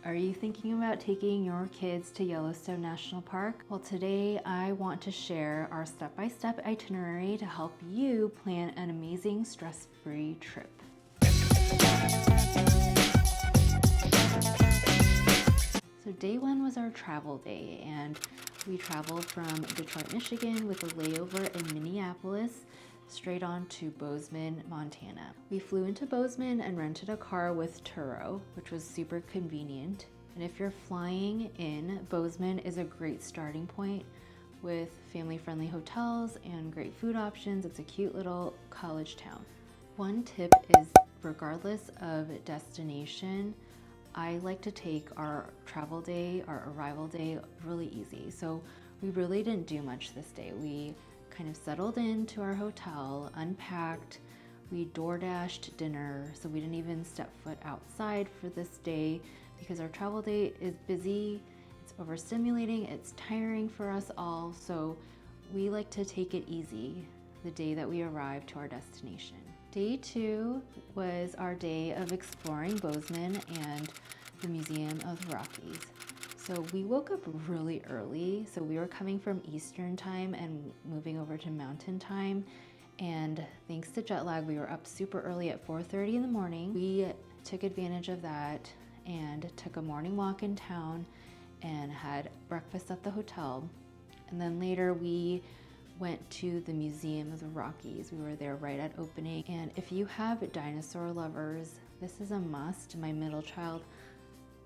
Are you thinking about taking your kids to Yellowstone National Park? Well, today I want to share our step-by-step itinerary to help you plan an amazing stress-free trip. So day one was our travel day, and we traveled from Detroit, Michigan with a layover in Minneapolis straight on to Bozeman, Montana. We flew into Bozeman and rented a car with Turo, which was super convenient. And if you're flying in, Bozeman is a great starting point with family-friendly hotels and great food options. It's a cute little college town. One tip is, regardless of destination, I like to take our travel day, our arrival day, really easy. So we really didn't do much this day. We kind of settled into our hotel, unpacked, we DoorDashed dinner, so we didn't even step foot outside for this day because our travel day is busy, it's overstimulating, it's tiring for us all, so we like to take it easy the day that we arrive to our destination. Day two was our day of exploring Bozeman and the Museum of the Rockies. So we woke up really early. So we were coming from Eastern time and moving over to Mountain time. And thanks to jet lag, we were up super early at 4:30 in the morning. We took advantage of that and took a morning walk in town and had breakfast at the hotel. And then later we went to the Museum of the Rockies. We were there right at opening. And if you have dinosaur lovers, this is a must. My middle child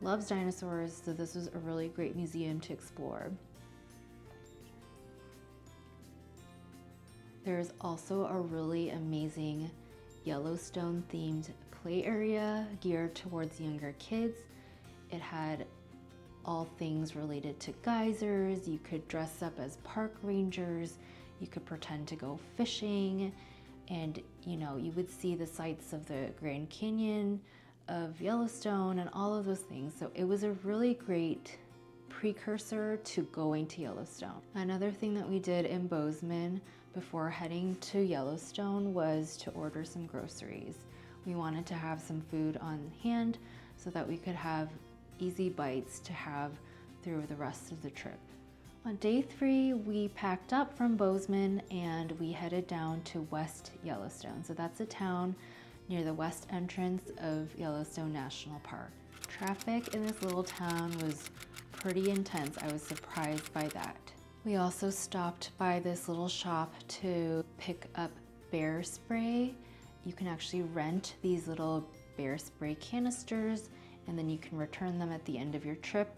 loves dinosaurs, so this was a really great museum to explore. There's also a really amazing Yellowstone themed play area geared towards younger kids. It had all things related to geysers. You could dress up as park rangers. You could pretend to go fishing, and you would see the sights of the Grand Canyon of Yellowstone and all of those things. So it was a really great precursor to going to Yellowstone. Another thing that we did in Bozeman before heading to Yellowstone was to order some groceries. We wanted to have some food on hand so that we could have easy bites to have through the rest of the trip. On day three, we packed up from Bozeman and we headed down to West Yellowstone. So that's a town near the west entrance of Yellowstone National Park. Traffic in this little town was pretty intense. I was surprised by that. We also stopped by this little shop to pick up bear spray. You can actually rent these little bear spray canisters, and then you can return them at the end of your trip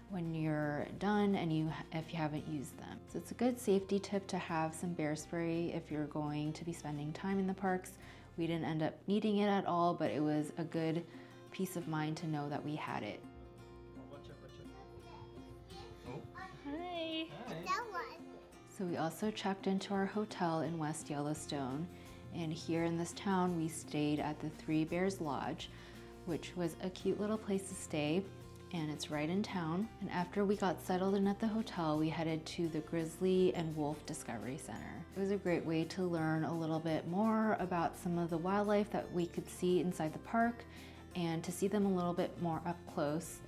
when you're done and if you haven't used them. So it's a good safety tip to have some bear spray if you're going to be spending time in the parks. We didn't end up needing it at all, but it was a good peace of mind to know that we had it. Hi. So we also checked into our hotel in West Yellowstone, and here in this town we stayed at the Three Bears Lodge, which was a cute little place to stay, and it's right in town. And after we got settled in at the hotel, we headed to the Grizzly and Wolf Discovery Center. It was a great way to learn a little bit more about some of the wildlife that we could see inside the park and to see them a little bit more up close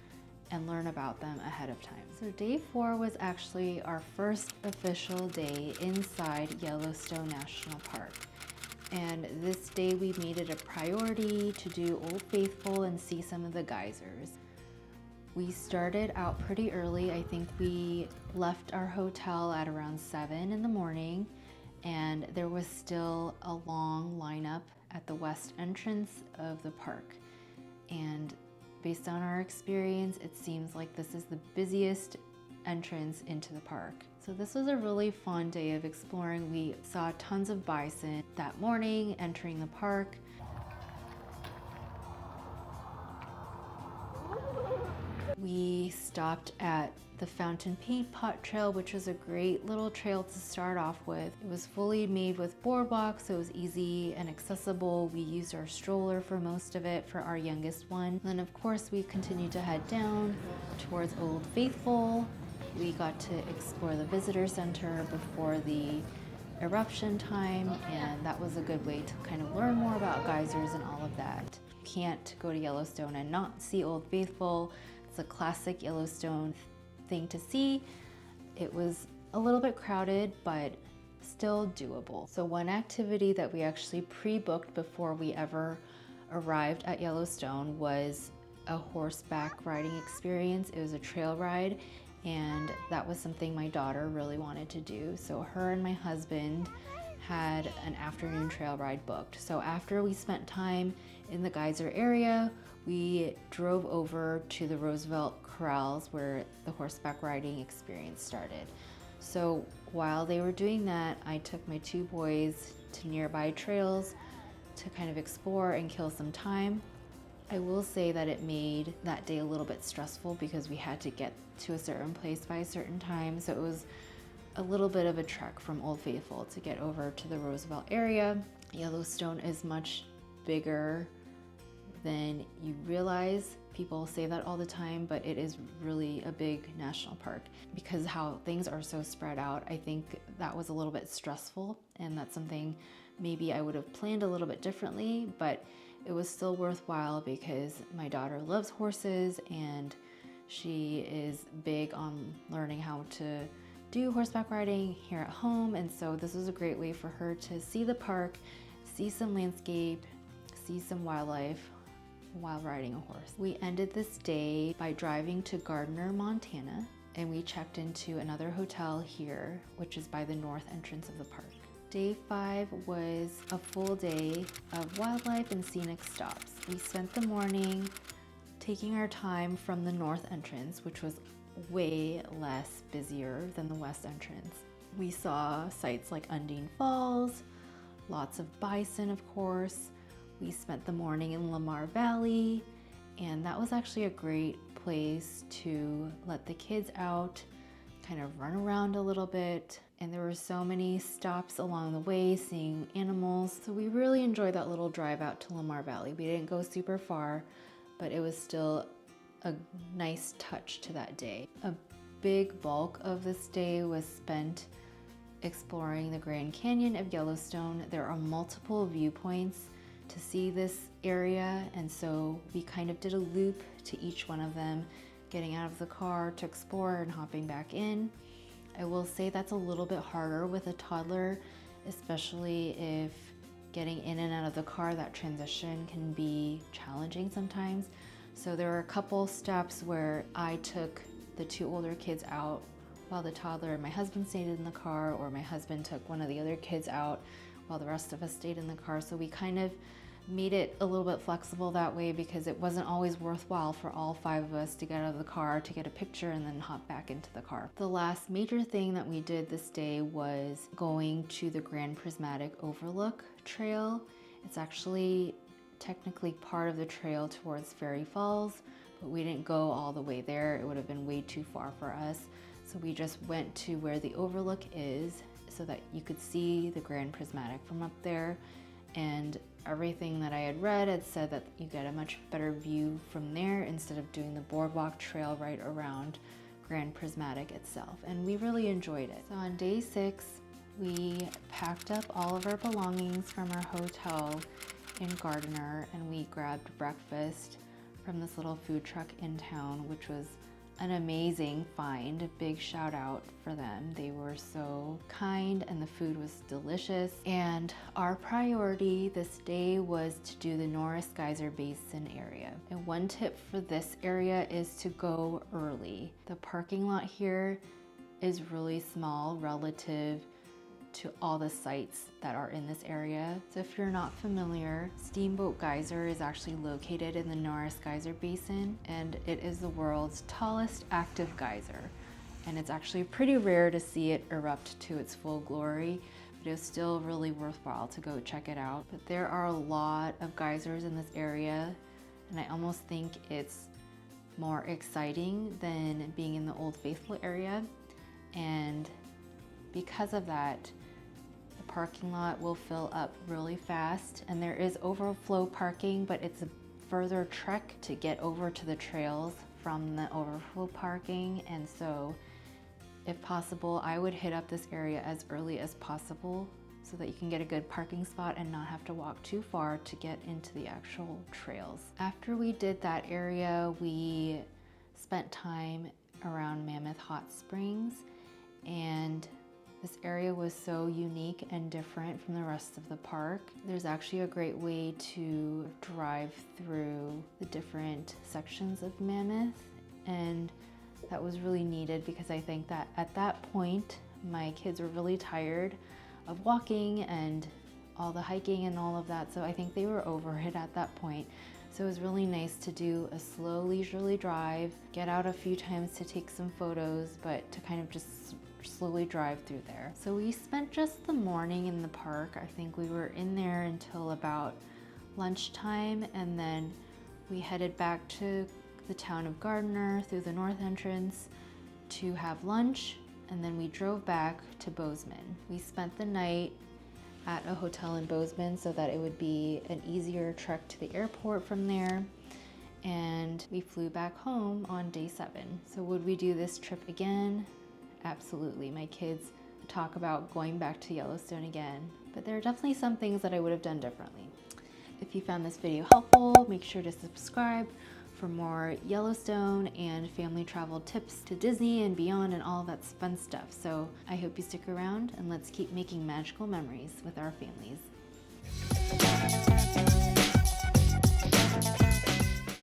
and learn about them ahead of time. So day four was actually our first official day inside Yellowstone National Park. And this day we made it a priority to do Old Faithful and see some of the geysers. We started out pretty early. I think we left our hotel at around 7 in the morning, and there was still a long lineup at the west entrance of the park. And based on our experience, it seems like this is the busiest entrance into the park. So this was a really fun day of exploring. We saw tons of bison that morning entering the park. We stopped at the Fountain Paint Pot Trail, which was a great little trail to start off with. It was fully made with boardwalks, so it was easy and accessible. We used our stroller for most of it for our youngest one. Then of course we continued to head down towards Old Faithful. We got to explore the visitor center before the eruption time, and that was a good way to kind of learn more about geysers and all of that. You can't go to Yellowstone and not see Old Faithful. It's It's a classic Yellowstone thing to see. It was a little bit crowded, but still doable. So one activity that we actually pre-booked before we ever arrived at Yellowstone was a horseback riding experience. It was a trail ride, and that was something my daughter really wanted to do. So her and my husband had an afternoon trail ride booked. So after we spent time in the geyser area, we drove over to the Roosevelt Corrals where the horseback riding experience started. So while they were doing that, I took my two boys to nearby trails to kind of explore and kill some time. I will say that it made that day a little bit stressful because we had to get to a certain place by a certain time. So it was a little bit of a trek from Old Faithful to get over to the Roosevelt area. Yellowstone is much bigger than you realize. People say that all the time, but it is really a big national park. Because how things are so spread out, I think that was a little bit stressful, and that's something maybe I would have planned a little bit differently, but it was still worthwhile because my daughter loves horses and she is big on learning how to do horseback riding here at home, and so this was a great way for her to see the park, see some landscape, see some wildlife while riding a horse. We ended this day by driving to Gardiner, Montana, and we checked into another hotel here, which is by the north entrance of the park. Day 5 was a full day of wildlife and scenic stops. We spent the morning taking our time from the north entrance, which was way less busier than the west entrance. We saw sites like Undine Falls, lots of bison, of course. We spent the morning in Lamar Valley, and that was actually a great place to let the kids out, kind of run around a little bit. And there were so many stops along the way, seeing animals. So we really enjoyed that little drive out to Lamar Valley. We didn't go super far, but it was still a nice touch to that day. A big bulk of this day was spent exploring the Grand Canyon of Yellowstone. There are multiple viewpoints to see this area, and so we kind of did a loop to each one of them, getting out of the car to explore and hopping back in. I will say that's a little bit harder with a toddler, especially if getting in and out of the car, that transition can be challenging sometimes. So there were a couple stops where I took the two older kids out while the toddler and my husband stayed in the car, or my husband took one of the other kids out while the rest of us stayed in the car. So we kind of made it a little bit flexible that way because it wasn't always worthwhile for all 5 of us to get out of the car to get a picture and then hop back into the car. The last major thing that we did this day was going to the Grand Prismatic Overlook Trail. It's actually technically part of the trail towards Fairy Falls, but we didn't go all the way there. It would have been way too far for us. So we just went to where the overlook is so that you could see the Grand Prismatic from up there. And everything that I had read had said that you get a much better view from there instead of doing the boardwalk trail right around Grand Prismatic itself. And we really enjoyed it. So on day 6, we packed up all of our belongings from our hotel in Gardiner, and we grabbed breakfast from this little food truck in town, which was an amazing find. A big shout out for them. They were so kind and the food was delicious. And our priority this day was to do the Norris Geyser Basin area. And one tip for this area is to go early. The parking lot here is really small relative to all the sites that are in this area. So if you're not familiar, Steamboat Geyser is actually located in the Norris Geyser Basin, and it is the world's tallest active geyser. And it's actually pretty rare to see it erupt to its full glory, but it's still really worthwhile to go check it out. But there are a lot of geysers in this area, and I almost think it's more exciting than being in the Old Faithful area. And because of that, the parking lot will fill up really fast, and there is overflow parking, but it's a further trek to get over to the trails from the overflow parking. And so if possible, I would hit up this area as early as possible so that you can get a good parking spot and not have to walk too far to get into the actual trails. After we did that area, we spent time around Mammoth Hot Springs, and this area was so unique and different from the rest of the park. There's actually a great way to drive through the different sections of Mammoth, and that was really needed because I think that at that point my kids were really tired of walking and all the hiking and all of that, so I think they were over it at that point. So it was really nice to do a slow, leisurely drive, get out a few times to take some photos, but to kind of just slowly drive through there. So we spent just the morning in the park. I think we were in there until about lunchtime, and then we headed back to the town of Gardiner through the north entrance to have lunch, and then we drove back to Bozeman. We spent the night at a hotel in Bozeman so that it would be an easier trek to the airport from there, and we flew back home on day 7. So would we do this trip again? Absolutely. My kids talk about going back to Yellowstone again, but there are definitely some things that I would have done differently. If you found this video helpful, make sure to subscribe for more Yellowstone and family travel tips to Disney and beyond and all that fun stuff. So I hope you stick around, and let's keep making magical memories with our families.